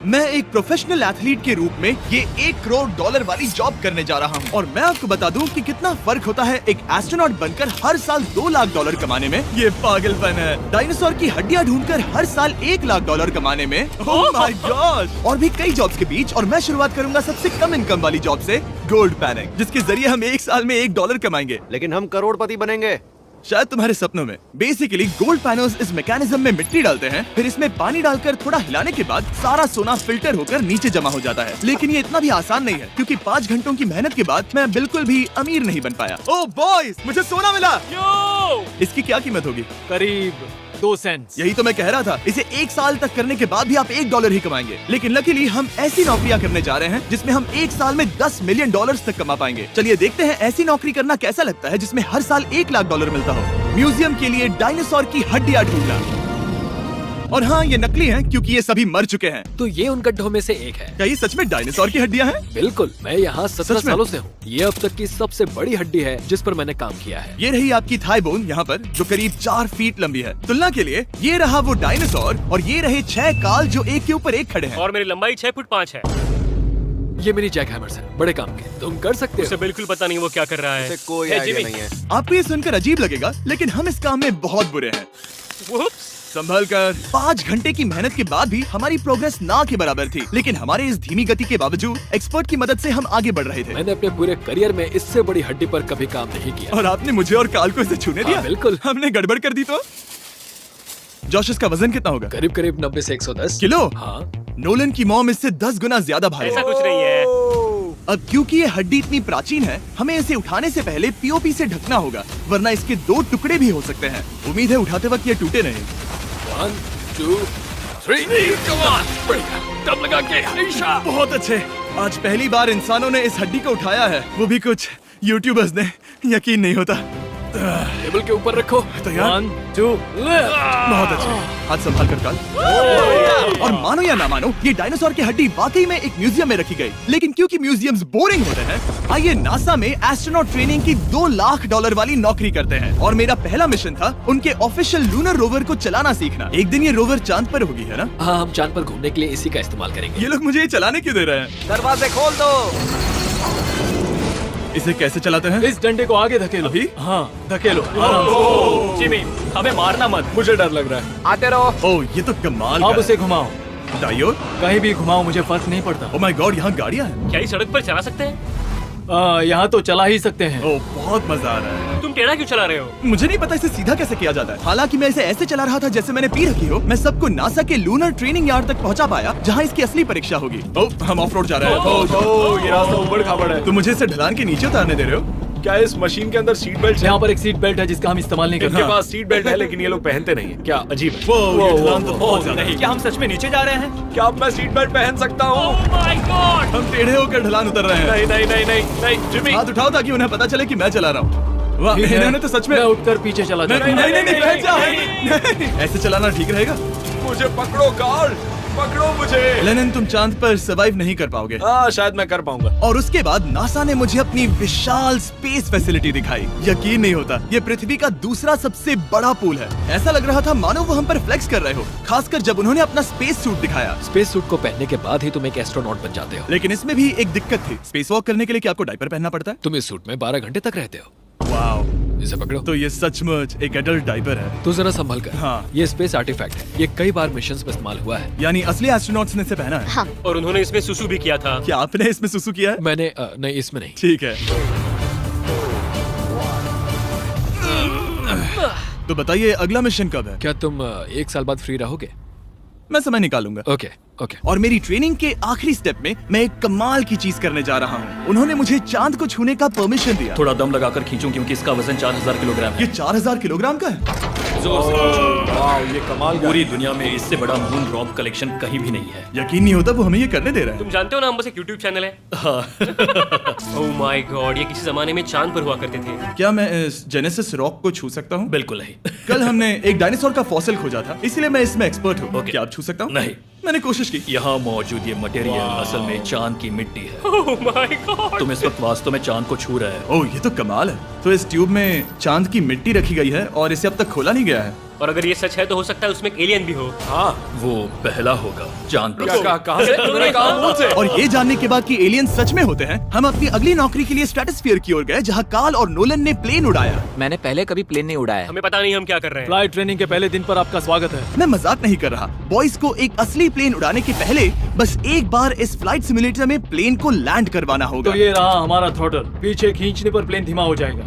मैं एक professional athlete के रूप में ये $1 करोड़ वाली जॉब करने जा रहा हूँ और मैं आपको बता दूँ कि कितना फर्क होता है एक एस्ट्रोनॉट बनकर हर साल $2 लाख कमाने में। ये पागलपन है। डायनासोर की हड्डियाँ ढूंढकर हर साल $1 लाख कमाने में। Oh my God. और भी कई जॉब्स के बीच, और मैं शुरुआत करूंगा सबसे कम इनकम वाली जॉब से, गोल्ड पैनिंग, जिसके जरिए हम एक साल में $1 कमाएंगे। लेकिन हम करोड़पति बनेंगे शायद तुम्हारे सपनों में। बेसिकली गोल्ड पैनल्स इस मैकेनिज्म में मिट्टी डालते हैं, फिर इसमें पानी डालकर थोड़ा हिलाने के बाद सारा सोना फिल्टर होकर नीचे जमा हो जाता है। लेकिन ये इतना भी आसान नहीं है, क्योंकि 5 घंटों की मेहनत के बाद मैं बिल्कुल भी अमीर नहीं बन पाया। ओह बॉयज, मुझे सोना मिला। इसकी क्या कीमत होगी? करीब 2 सेंट। यही तो मैं कह रहा था, इसे 1 साल तक करने के बाद भी आप $1 ही कमाएंगे। लेकिन लकीली हम ऐसी नौकरियां करने जा रहे हैं जिसमें हम 1 साल में $10 मिलियन तक कमा पाएंगे। चलिए देखते हैं ऐसी नौकरी करना कैसा लगता है जिसमें हर साल $1 लाख मिलता हो। म्यूजियम के लिए डायनासोर की हड्डियां ढूंढना। और हाँ, ये नकली हैं क्योंकि ये सभी मर चुके हैं। तो ये उन गड्ढों में से एक है। क्या ये सच में डायनासोर की हड्डियां हैं? बिल्कुल, मैं यहाँ 17 सच में? सालों से हूँ। ये अब तक की सबसे बड़ी हड्डी है जिस पर मैंने काम किया है। ये रही आपकी थाई बोन यहाँ पर, जो करीब 4 फीट लंबी है। तुलना के लिए ये रहा वो डायनासोर, और ये रहे 6 काल जो एक के ऊपर एक खड़े हैं। और मेरी लंबाई 6 फुट 5 है। ये मेरी जैक हैमर्स है, बड़े काम के। तुम कर सकते उसे हो। बिल्कुल पता नहीं वो क्या कर रहा है। इसे कोई हे, आइडिया जिमी। नहीं है। आपको ये सुनकर अजीब लगेगा, लेकिन हम इस काम में बहुत बुरे हैं। Whoops! संभल कर। 5 घंटे की मेहनत के बाद भी हमारी प्रोग्रेस ना के बराबर थी, लेकिन हमारे इस धीमी गति के बावजूद एक्सपर्ट की मदद से हम आगे बढ़ रहे थे। मैंने अपने पूरे करियर में इससे बड़ी हड्डी पर कभी काम नहीं किया। और आपने मुझे और काल को इसे छूने दिया? हाँ, बिल्कुल। हमने गड़बड़ कर दी तो? जोश, इसका वजन कितना होगा? करीब करीब 90 से 110 किलो? हाँ। नोलन की मॉम इससे 10 गुना ज्यादा भारी ऐसा है। कुछ नहीं है। अब क्योंकि ये हड्डी इतनी प्राचीन है, हमें इसे उठाने से पहले पीओपी से ढकना होगा, वरना इसके 2 टुकड़े भी हो सकते हैं। उम्मीद है उठाते वक्त ये टूटे नहीं। 1 2 3 come on! बढ़िया, दम लगा के ईशा। बहुत अच्छे। आज पहली बार इंसानों ने इस हड्डी को उठाया है, वो भी कुछ यूट्यूबर्स ने। यकीन नहीं होता। टेबल के ऊपर रखो। तैयार? 1 2 लिफ्ट। बहुत अच्छे। हाथ संभाल कर काल। और मानो या ना मानो, ये डायनासोर की हड्डी वाकई में एक म्यूजियम में रखी गई। लेकिन क्योंकि म्यूजियम्स बोरिंग होते हैं, आइए नासा में एस्ट्रोनॉट ट्रेनिंग की $2 लाख वाली नौकरी करते हैं। और मेरा पहला मिशन था उनके ऑफिशियल लूनर रोवर को चलाना सीखना। एक दिन ये रोवर चांद पर होगी, है ना? हाँ, हम चांद पर घूमने के लिए इसी का इस्तेमाल करेंगे। ये लोग मुझे ये चलाने क्यों दे रहे हैं? दरवाजे खोल दो। इसे कैसे चलाते हैं? इस डंडे को आगे धकेलो। अभी? हाँ, धकेलो। जिमी, हमें मारना मत। मुझे डर लग रहा है। आते रहो। ओह, ये तो कमाल अब का उसे घुमाओ। है। दाईं ओर? कहीं भी घुमाओ, मुझे फर्क नहीं पड़ता। ओह माय गॉड, यहाँ गाड़ियाँ हैं। क्या ये सड़क पर चला सकते हैं? यहाँ तो चला ही सकते हैं। ओह, बहुत मजा आ रहा है। तुम टेढ़ा क्यों चला रहे हो? मुझे नहीं पता इसे सीधा कैसे किया जाता है। हालांकि मैं इसे ऐसे चला रहा था जैसे मैंने पी रखी हो। मैं सबको नासा के लूनर ट्रेनिंग यार्ड तक पहुंचा पाया, जहां इसकी असली परीक्षा होगी। ओह, हम ऑफ रोड जा रहे हैं। ये रास्ता ऊबड़ खाबड़ है। तुम मुझे इसे ढलान के नीचे उतारने दे रहे हो? क्या इस मशीन के अंदर सीट बेल्ट है? यहाँ पर एक सीट बेल्ट है जिसका हम इस्तेमाल नहीं इनके करते। पास सीट बेल्ट है लेकिन ये लोग पहनते नहीं है। क्या अजीब है। वो, ये ढलान तो बहुत ज्यादा है। क्या हम सच में नीचे जा रहे हैं? क्या अब मैं सीट बेल्ट पहन सकता हूँ? Oh my God! हम टेढ़े होकर ढलान उतर रहे हैं। नहीं नहीं नहीं नहीं नहीं जिमी। हाथ उठाओ ताकि उन्हें पता चले कि मैं चला रहा हूँ। वाह, ठीक है। इन्होंने तो सच में। मैं उठकर पीछे चला नहीं जाता नहीं हूँ। नहीं, बैठ जा। नहीं, ऐसे चलाना ठीक रहेगा? मुझे पकड़ो कार्ल, पकड़ो मुझे। लेनिन, तुम चांद पर सर्वाइव नहीं कर पाओगे। हाँ, शायद मैं कर पाऊंगा। और उसके बाद नासा ने मुझे अपनी विशाल स्पेस फैसिलिटी दिखाई। यकीन नहीं होता, ये पृथ्वी का दूसरा सबसे बड़ा पूल है। ऐसा लग रहा था मानो वो हम पर फ्लेक्स कर रहे हो, खासकर जब उन्होंने अपना स्पेस सूट दिखाया। स्पेस सूट को पहनने के बाद ही तुम एक एस्ट्रोनॉट बन जाते हो। लेकिन इसमें भी एक दिक्कत थी। स्पेस वॉक करने के लिए क्या आपको डायपर पहनना पड़ता है? तुम इस सूट में 12 घंटे तक रहते हो। वाओ, इसे पकड़ो। तो ये सचमुच एक एडल्ट डायपर है। तो जरा संभल कर। हाँ। ये स्पेस आर्टिफैक्ट है। ये कई बार मिशंस में इस्तेमाल हुआ है। यानी असली एस्ट्रोनॉट्स ने इसे पहना है। हाँ। और उन्होंने इसमें सुसु भी किया था। क्या आपने इसमें सुसु किया है? मैंने नहीं, इसमें नहीं। ठीक है। तो बताइए अगला मिशन कब है? क्या तुम 1 साल बाद फ्री रहोगे? मैं समय निकालूंगा। Okay okay. और मेरी ट्रेनिंग के आखिरी स्टेप में मैं एक कमाल की चीज करने जा रहा हूँ। उन्होंने मुझे चांद को छूने का परमिशन दिया। थोड़ा दम लगाकर खींचूं क्योंकि इसका वजन 4000 किलोग्राम है। ये 4000 किलोग्राम का है। जोर से। वाह, ये कमाल का पूरी दुनिया में इससे बड़ा मून रॉक कलेक्शन कहीं भी नहीं है। यकीन नहीं होता वो हमें ये करने दे रहा है। तुम जानते हो ना, हम बस एक YouTube चैनल है। Oh my God! ये किसी जमाने में चांद पर हुआ करते थे। क्या मैं इस जेनेसिस रॉक को छू सकता हूँ? बिल्कुल नहीं। कल हमने एक डायनासोर का फॉसिल खोजा था, इसलिए मैं इसमें एक्सपर्ट हूँ। ओके। क्या आप छू सकता हूँ? नहीं। मैंने कोशिश की। यहाँ मौजूद ये मटेरियल असल में चांद की मिट्टी है। Oh my God! तुम इस वक्त वास्तव में चांद को छू रहे हो। ओह, ये तो कमाल है। तो इस ट्यूब में चांद की मिट्टी रखी गई है और इसे अब तक खोला नहीं गया है। और अगर ये सच है तो हो सकता है उसमें एक एलियन भी हो। हाँ वो पहला होगा चांद पर। कहाँ से तुमने कहा मुंह से? और ये जानने के बाद कि एलियन सच में होते हैं, हम अपनी अगली नौकरी के लिए स्ट्रेटोस्फीयर की ओर गए, जहाँ कार्ल और नोलन ने प्लेन उड़ाया। मैंने पहले कभी प्लेन नहीं उड़ाया। हमें पता नहीं हम क्या कर रहे हैं। फ्लाइट ट्रेनिंग के पहले दिन पर आपका स्वागत है। मैं मजाक नहीं कर रहा। बॉयज को एक असली प्लेन उड़ाने के पहले बस एक बार इस फ्लाइट सिमुलेटर में प्लेन को लैंड करवाना होगा। तो ये रहा हमारा थ्रॉटल। पीछे खींचने पर प्लेन धीमा हो जाएगा।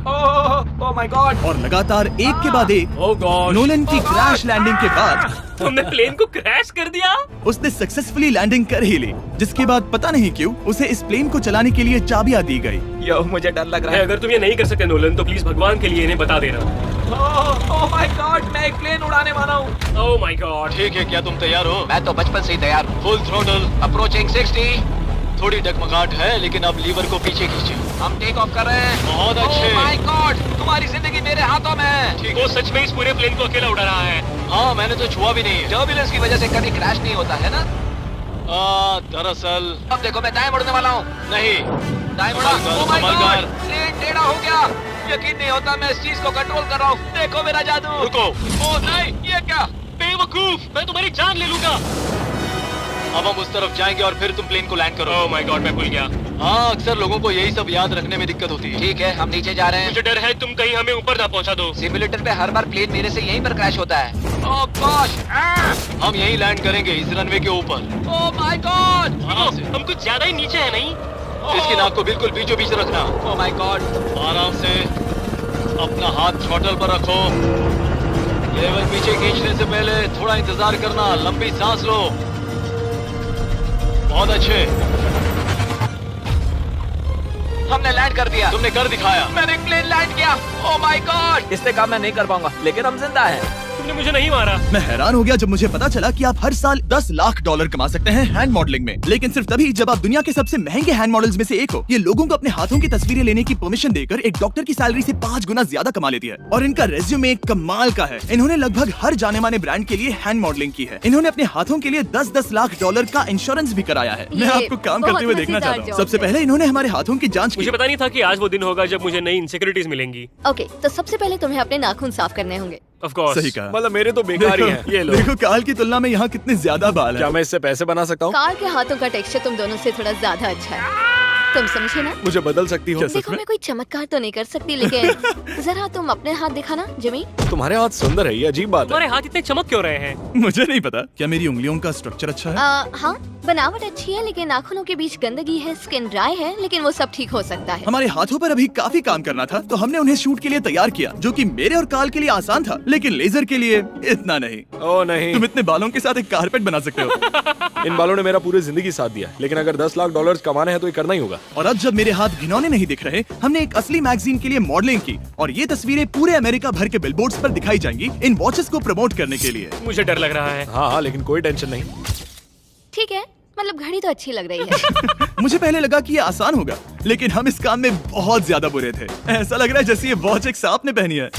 Oh my God. और लगातार एक के बाद एक ओह गॉड। नोलन की क्रैश लैंडिंग के बाद तुमने प्लेन को क्रैश कर दिया। उसने सक्सेसफुली लैंडिंग कर ही ली, जिसके बाद पता नहीं क्यों उसे इस प्लेन को चलाने के लिए चाबियां दी गई। यो मुझे डर लग रहा है। अगर तुम ये नहीं कर सकते नोलन तो प्लीज भगवान के लिए इन्हें बता देना। ओह माय गॉड, मैं एक प्लेन उड़ाने वाला हूँ। Oh my God. ठीक है, क्या तुम तैयार हो? मैं तो बचपन से ही तैयार हूँ। Full throttle. अप्रोचिंग 60। थोड़ी डगमगाहट है, लेकिन अब लीवर को पीछे खींचे। हम टेक ऑफ कर रहे हैं। बहुत अच्छे। ओह माय गॉड, तुम्हारी जिंदगी मेरे हाथों में है। वो सच में इस पूरे प्लेन को अकेला उड़ा रहा है। हाँ, मैंने तो छुआ भी नहीं है। टर्बुलेंस की वजह से कभी क्रैश नहीं होता है ना। दरअसल अब देखो मैं दाएं मुड़ने वाला हूँ। नहीं। दाएं मुड़ा। संभल कर, ओह माय संभल गॉड, कर। प्लेन टेढ़ा हो गया। यकीन नहीं होता मैं इस चीज को कंट्रोल कर रहा हूँ। देखो मेरा जादू। रुको। ओह नहीं, ये क्या? बेवकूफ, मैं तुम्हारी जान ले लूंगा। अब हम उस तरफ जाएंगे और फिर तुम प्लेन को लैंड करो। ओह माय गॉड, मैं भूल गया। हाँ, अक्सर लोगों को यही सब याद रखने में दिक्कत होती है। ठीक है, हम नीचे जा रहे हैं। मुझे डर है तुम कहीं हमें ऊपर ना पहुंचा दो। सिमुलेटर पे हर बार प्लेन मेरे से यहीं पर क्रैश होता है। ओह गॉश। हम यहीं लैंड करेंगे, इस रनवे के ऊपर। Oh my God. आराम से। हम कुछ ज्यादा ही नीचे है नहीं? इसकी नाक को बिल्कुल बीचों बीच रखना। Oh my God. आराम से अपना हाथ थ्रॉटल पर रखो। लेवल पीछे खींचने से पहले थोड़ा इंतजार करना। लंबी सांस लो। बहुत अच्छे। हमने लैंड कर दिया। तुमने कर दिखाया। मैंने एक प्लेन लैंड किया। Oh my God. इससे काम मैं नहीं कर पाऊंगा, लेकिन हम जिंदा हैं। तुमने मुझे नहीं मारा। मैं हैरान हो गया जब मुझे पता चला कि आप हर साल 10 लाख डॉलर कमा सकते हैं हैंड मॉडलिंग में, लेकिन सिर्फ तभी जब आप दुनिया के सबसे महंगे हैंड मॉडल्स में से एक हो। ये लोगों को अपने हाथों की तस्वीरें लेने की परमिशन देकर एक डॉक्टर की सैलरी से 5 गुना ज्यादा कमा लेती है। और इनका रेज्यूमे कमाल का है। इन्होंने लगभग हर जाने माने ब्रांड के लिए हैंड मॉडलिंग की है। इन्होंने अपने हाथों के लिए 10-10 लाख डॉलर का इंश्योरेंस भी कराया है। मैं आपको काम करते हुए देखना चाहता हूँ। सबसे पहले इन्होंने हमारे हाथों की जाँच मुझे की। पता नहीं था कि आज वो दिन होगा जब मुझे नई इनसिक्योरिटीज मिलेंगी। ओके, तो सबसे पहले तुम्हें अपने नाखून साफ करने होंगे। Of course. सही कहा। मतलब मेरे तो बेकार ही हैं। ये लो। देखो काल की तुलना में यहाँ कितने ज्यादा बाल क्या हैं। मैं इससे पैसे बना सकता हूँ? कार के हाथों का टेक्सचर तुम दोनों से थोड़ा ज्यादा अच्छा है। तुम समझे ना? मुझे बदल सकती हो? देखो मैं कोई चमत्कार तो नहीं कर सकती, लेकिन जरा तुम अपने हाथ दिखाना जिमी। तुम्हारे हाथ सुंदर है, ये अजीब बात है। तुम्हारे हाथ इतने चमक क्यों रहे हैं? मुझे नहीं पता। क्या मेरी उंगलियों का स्ट्रक्चर अच्छा है? हाँ, बनावट अच्छी है, लेकिन नाखूनों के बीच गंदगी है, स्किन ड्राई है, लेकिन वो सब ठीक हो सकता है। हमारे हाथों पर अभी काफी काम करना था, तो हमने उन्हें शूट के लिए तैयार किया, जो कि मेरे और काल के लिए आसान था, लेकिन लेजर के लिए इतना नहीं। ओह नहीं। तुम इतने बालों के साथ एक कारपेट बना सकते हो। इन बालों ने मेरा पूरी जिंदगी साथ दिया, लेकिन अगर 10 लाख डॉलर कमाने हैं तो ये करना ही होगा। और अब जब मेरे हाथ घिनौने नहीं दिख रहे, हमने एक असली मैगजीन के लिए मॉडलिंग की, और ये तस्वीरें पूरे अमेरिका भर के बिलबोर्ड्स पर दिखाई जाएंगी इन वॉचेस को प्रमोट करने के लिए। मुझे डर लग रहा है। हाँ, लेकिन कोई टेंशन नहीं। ठीक है, मतलब घड़ी तो अच्छी लग रही है। मुझे पहले लगा कि ये आसान होगा, लेकिन हम इस काम में बहुत ज्यादा बुरे थे। ऐसा लग रहा है जैसे ये वॉच एक सांप ने पहनी है।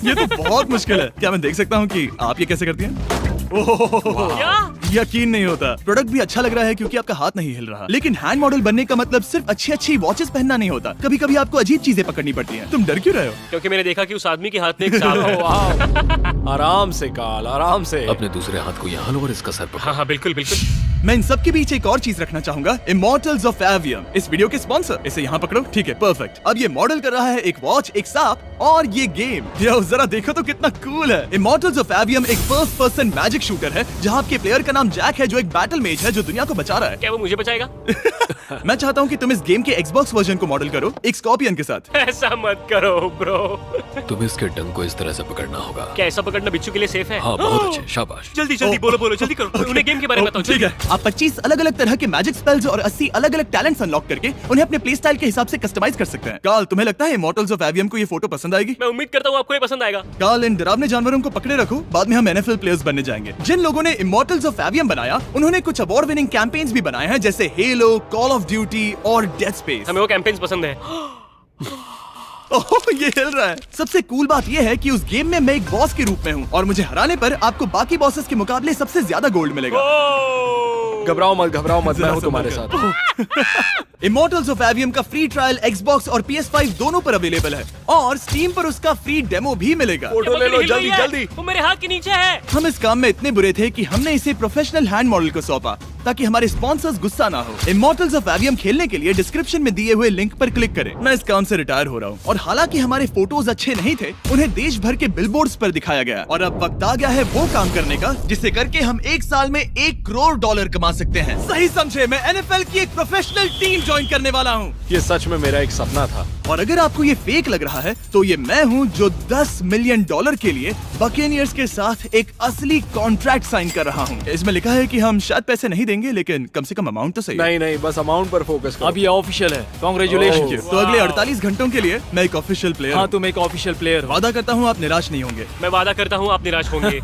ये तो बहुत मुश्किल है। क्या मैं देख सकता हूँ कि आप ये कैसे करती हैं? ओह, क्या? यकीन नहीं होता। प्रोडक्ट भी अच्छा लग रहा है क्योंकि आपका हाथ नहीं हिल रहा, लेकिन हैंड मॉडल बनने का मतलब सिर्फ अच्छी वॉचेस पहनना नहीं होता। कभी कभी आपको अजीब चीजें पकड़नी पड़ती हैं। तुम डर क्यों रहे हो? क्योंकि मैंने देखा कि उस आदमी के हाथ में एक सांप है। वाह। आराम से काल, आराम से। अपने दूसरे हाथ को यहाँ लो और इसका सर पकड़ो। हाँ हाँ बिल्कुल बिल्कुल। मैं इन सब के बीच एक और चीज रखना चाहूंगा, इमॉर्टल्स ऑफ एवियम, इस वीडियो के स्पॉन्सर। इसे यहाँ पकड़ो। ठीक है, परफेक्ट। अब ये मॉडल कर रहा है एक वॉच, एक सांप और ये गेम। यो जरा देखो तो कितना कूल है। इमॉर्टल्स ऑफ एवियम एक फर्स्ट पर्सन मैजिक शूटर है, जहाँ आपके प्लेयर का नाम जैक है, जो एक बैटल मेज है जो दुनिया को बचा रहा है। क्या वो मुझे बचाएगा? मैं चाहता हूँ कि तुम इस गेम के Xbox वर्जन को मॉडल करो, एक स्कॉर्पियन के साथ। ऐसा मत करो ब्रो। तुम्हें इसके डंक को इस तरह से पकड़ना होगा। क्या ऐसा पकड़ना बिच्छू के लिए सेफ है? हाँ, बहुत अच्छे, शाबाश। जल्दी जल्दी बोलो बोलो, जल्दी करो। उन्हें गेम के बारे में बताओ। ठीक है, आप 25 अलग अलग तरह के मैजिक स्पेल्स और 80 अलग अलग टैलेंट्स अनलॉक करके उन्हें अपने प्ले स्टाइल के हिसाब से कस्टमाइज कर सकते हैं। काल, तुम्हें लगता है इमॉर्टल्स ऑफ एवियम को ये फोटो पसंद आएगी? मैं उम्मीद करता हूँ आपको ये पसंद आएगा। काल, इन डरावने जानवरों को पकड़े रखो, बाद में हम NFL प्लेयर्स बनने जाएंगे। जिन लोगों ने इमॉर्टल्स ऑफ एवियम बनाया, उन्होंने कुछ अवार्ड विनिंग कैंपेन्स भी बनाए हैं, जैसे हेलो, कॉल ऑफ ड्यूटी और डेड स्पेस। हमें वो कैंपेन्स पसंद है। ओह, ये हिल रहा है। सबसे कूल बात ये है कि उस गेम में मैं एक बॉस के रूप में हूँ और मुझे हराने पर आपको बाकी बॉसेस के मुकाबले सबसे ज्यादा गोल्ड मिलेगा। घबराओ मत, मैं हूँ तुम्हारे साथ। इमॉर्टल्स ऑफ एवियम का फ्री ट्रायल Xbox और PS5 दोनों पर अवेलेबल है और Steam पर उसका फ्री डेमो भी मिलेगा। फोटो ले लो जल्दी। वो मेरे हाथ के नीचे है। हम इस काम में इतने बुरे थे कि हमने इसे प्रोफेशनल हैंड मॉडल को सौंपा ताकि हमारे स्पॉन्सर्स गुस्सा ना हो। इमॉर्टल्स ऑफ एवियम खेलने के लिए डिस्क्रिप्शन में दिए हुए लिंक पर क्लिक करें। मैं इस काम से रिटायर हो रहा हूँ और हालांकि हमारे फोटोज अच्छे नहीं थे, उन्हें देश भर के बिलबोर्ड्स पर दिखाया गया और अब वक्त आ गया है वो काम करने का जिसे करके हम एक साल में $1 करोड़ कमा सकते हैं। सही समझे, मैं NFL की एक प्रोफेशनल टीम ज्वाइन करने वाला हूँ। ये सच में मेरा एक सपना था। और अगर आपको ये फेक लग रहा है तो ये मैं हूँ जो $10 मिलियन के लिए बकेनियर्स के साथ एक असली कॉन्ट्रैक्ट साइन कर रहा हूँ। इसमें लिखा है कि हम शायद पैसे नहीं देंगे लेकिन कम से कम अमाउंट तो सही है। नहीं, बस अमाउंट पर फोकस करो। अब ये ऑफिशियल है। कांग्रेचुलेशन। तो अगले 48 घंटों के लिए मैं एक ऑफिशियल प्लेयर हाँ, तुम एक ऑफिशियल प्लेयर हो। वादा करता हूँ आप निराश नहीं होंगे। मैं वादा करता हूँ आप निराश होंगे।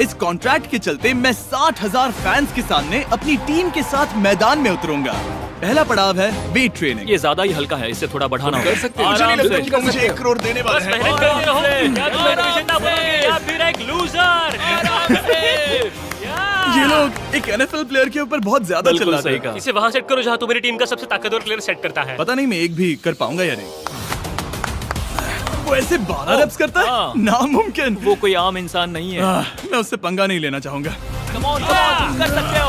इस कॉन्ट्रैक्ट के चलते मैं 60,000 फैंस के सामने अपनी टीम के साथ मैदान में उतरूंगा। पहला पड़ाव है वेट ट्रेनिंग। ये ज्यादा ही हल्का है, इसे थोड़ा बढ़ाना होगा। कर सकते हैं। मुझे नहीं आराम लगता से। कि वो मुझे 1 करोड़ देने वाले हैं। मेहनत करते रहो। क्या तुम मोटिवेशन ना बनोगे या फिर एक लूजर? ये लोग एक NFL प्लेयर के ऊपर बहुत ज्यादा बिल्कुल चिल्लाते सही हैं। कहा। इसे वहाँ सेट करो जहाँ तुम्हारी टीम का सबसे ताकतवर प्लेयर सेट करता है। पता नहीं मैं एक भी कर पाऊंगा या नहीं। वो ऐसे 12 रेप्स करता है, हाँ। नामुमकिन। वो कोई आम इंसान नहीं है। मैं उससे पंगा नहीं लेना चाहूंगा। Come on, तुम कर सकते हो।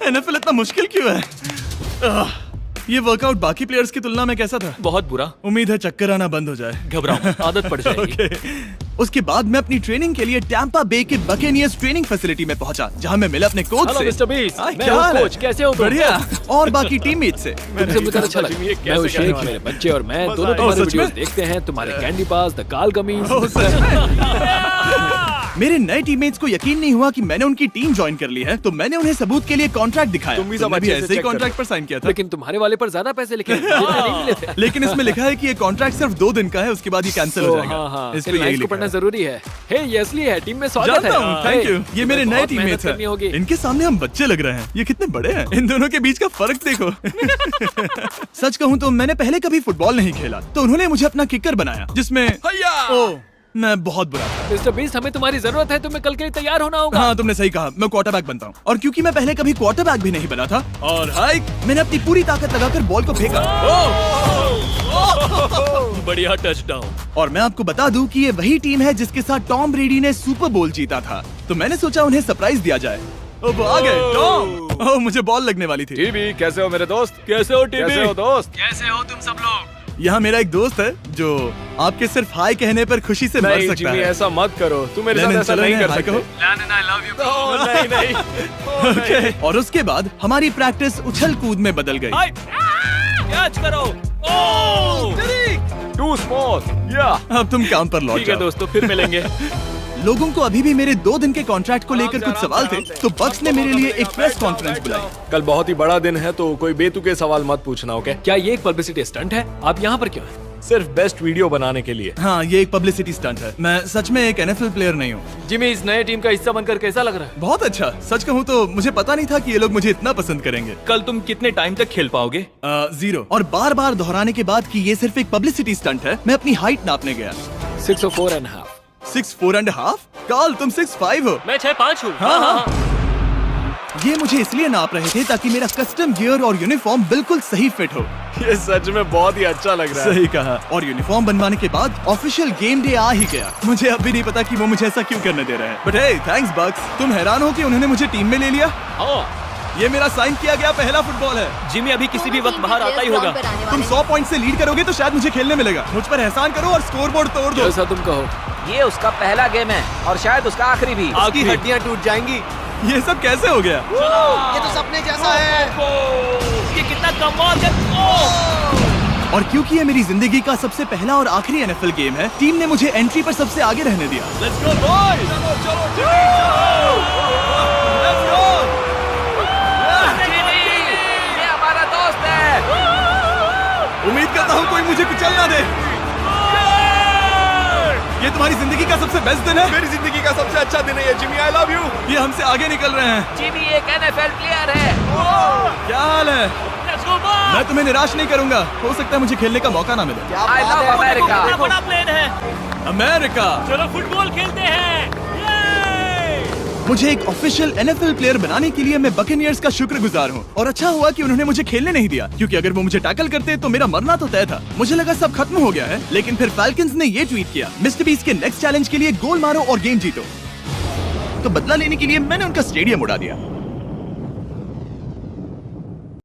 NFL इतना मुश्किल क्यों है? ये वर्कआउट बाकी प्लेयर्स की तुलना में कैसा था? बहुत बुरा। उम्मीद है चक्कर आना बंद हो जाए। घबराओ, आदत पड़ जाएगी। ओके। उसके बाद मैं अपनी ट्रेनिंग के लिए टैंपा बे के बकेनियर्स ट्रेनिंग फैसिलिटी में पहुंचा, जहां मैं मिला अपने कोच हेलो से। मिस्टर बीस, हाय, मैं क्या हूँ हाल है? कोच, कैसे हो तुम? बढ़िया। और बाकी टीममेट से। तुमसे मिलकर अच्छा लगा। मैं हूँ शेख, मेरे बच्चे और मैं दोनों तुम्हारे सच में? वीडियोस देखते हैं, तुम्हारे कैंडी पास, द काल कमीज। ओह, सच में? मेरे नए टीममेट्स को यकीन नहीं हुआ कि मैंने उनकी टीम ज्वाइन कर ली है, तो मैंने उन्हें सबूत के लिए कॉन्ट्रैक्ट दिखाया। तुम भी सब तुमने अच्छे से ऐसे ही check कॉन्ट्रैक्ट करो। पर साइन किया था। लेकिन तुम्हारे वाले पर ज्यादा पैसे लिखे हैं। जितना नहीं मिले थे। लेकिन इसमें लिखा है कि ये कॉन्ट्रैक्ट सिर्फ 2 दिन का है, उसके बाद ये कैंसिल हो जाएगा। हाँ, इस पे इन यही लाइन्स को लिखा पढ़ना है। जरूरी है। हे, ये असली है, टीम में स्वागत है। जानता हूँ, थैंक यू। ये मेरे नए बहुत टीममेट्स मेहनत करनी होगी। हैं। इनके सामने हम बच्चे लग रहे हैं। ये कितने बड़े हैं। इन दोनों के बीच का फर्क देखो। सच कहूँ तो मैंने पहले कभी फुटबॉल नहीं खेला, तो उन्होंने मुझे अपना किकर बनाया, जिसमें ओह, मैं बहुत बुरा था। मिस्टर बीस्ट, हमें तुम्हारी जरूरत है, तुम्हें कल के लिए तैयार होना होगा। हाँ, तुमने सही कहा, मैं क्वार्टरबैक बनता हूँ। और क्योंकि मैं पहले कभी क्वार्टरबैक भी नहीं बना था और हाइक, मैंने अपनी पूरी ताकत लगाकर बॉल को फेंका। बढ़िया टचडाउन। और मैं आपको बता दूं कि ये वही टीम है जिसके साथ टॉम ब्रेडी ने सुपर बोल जीता था, तो मैंने सोचा उन्हें सरप्राइज दिया जाए। ओ, वो आ गए टॉम। ओह, मुझे बॉल लगने वाली थी। टीबी, कैसे हो मेरे दोस्त? कैसे हो टीबी? कैसे हो दोस्त? कैसे हो तुम सब लोग? यहाँ मेरा एक दोस्त है जो आपके सिर्फ हाय कहने पर खुशी से मर नहीं सकता जिमी, है। ऐसा मत करो। तुम मेरे साथ लेनिन, ऐसा चलो नहीं इन्हें कर हाय सकते। कहो। ओह, नहीं। ओके। और उसके बाद हमारी प्रैक्टिस उछल कूद में बदल गई। कैच करो। Too small. या अब तुम काम पर लौट ठीक है जाओ। दोस्तों, फिर मिलेंगे। लोगों को अभी भी मेरे 2 दिन के कॉन्ट्रैक्ट को लेकर कुछ सवाल थे, तो बक्स ने मेरे लिए एक प्रेस कॉन्फ्रेंस बुलाई। कल बहुत ही बड़ा दिन है, तो कोई बेतुके सवाल मत पूछना, ओके? क्या ये एक पब्लिसिटी स्टंट है? आप यहाँ पर क्यों हैं? सिर्फ बेस्ट वीडियो बनाने के लिए। हाँ, ये एक पब्लिसिटी स्टंट है। मैं सच में एक NFL प्लेयर नहीं हूँ। जिमी, इस नए टीम का हिस्सा बनकर कैसा लग रहा है? बहुत अच्छा। सच कहूँ तो मुझे पता नहीं था कि ये लोग मुझे इतना पसंद करेंगे। कल तुम कितने टाइम तक खेल पाओगे? 0। और बार बार दोहराने के बाद कि ये सिर्फ एक पब्लिसिटी स्टंट है, मैं अपनी हाइट नापने गया। 6'4.5". 6'4.5"? काल, तुम 6'5" हो। मैं 6'5" हूँ। हाँ। ये मुझे इसलिए नाप रहे थे ताकि मेरा कस्टम गियर और यूनिफॉर्म बिल्कुल सही फिट हो। ये सच में बहुत ही अच्छा लग रहा है। सही कहा। और यूनिफॉर्म बनवाने के बाद ऑफिशियल गेम डे आ ही गया। मुझे अब भी नहीं पता कि वो मुझे ऐसा क्यों करने दे रहे हैं। बट हे, थैंक्स बक्स। तुम हैरान हो कि उन्होंने मुझे टीम में ले लिया? ये मेरा साइन किया गया पहला फुटबॉल है। जिमी अभी किसी भी वक्त बाहर आता ही होगा। तुम 100 पॉइंट से लीड करोगे तो शायद मुझे खेलने मिलेगा। मुझ पर एहसान करो और स्कोर बोर्ड तोड़ दो। जैसा तुम कहो। ये उसका पहला गेम है और शायद उसका आखिरी भी। उसकी हड्डियां टूट जाएंगी। ये सब कैसे हो गया? ये तो सपने जैसा है। ये कितना कमाल है। और क्योंकि ये मेरी जिंदगी का सबसे पहला और आखिरी NFL गेम है, टीम ने मुझे एंट्री पर सबसे आगे रहने दिया। Let's go boys. ये हमारा दोस्त है। उम्मीद करता हूँ कोई मुझे कुचल ना दे। ये तुम्हारी जिंदगी का सबसे बेस्ट दिन है। मेरी जिंदगी का सबसे अच्छा दिन है ये, जिमी। I love you. ये हमसे आगे निकल रहे हैं। जिमी एक NFL प्लेयर है। क्या हाल है? मैं तुम्हें निराश नहीं करूंगा। हो सकता है मुझे खेलने का मौका ना मिले। I love America. बड़ा प्लेन है। अमेरिका। चलो फुटबॉल खेलते हैं। मुझे एक ऑफिशियल NFL प्लेयर बनाने के लिए मैं बकेनियर्स का शुक्रगुजार हूँ। और अच्छा हुआ कि उन्होंने मुझे खेलने नहीं दिया, क्योंकि अगर वो मुझे टैकल करते तो मेरा मरना तो तय था। मुझे लगा सब खत्म हो गया है, लेकिन फिर फैल्कन्स ने ये ट्वीट किया, मिस्टर बीस्ट के नेक्स्ट चैलेंज के लिए गोल मारो और गेम जीतो। तो बदला लेने के लिए मैंने उनका स्टेडियम उड़ा दिया।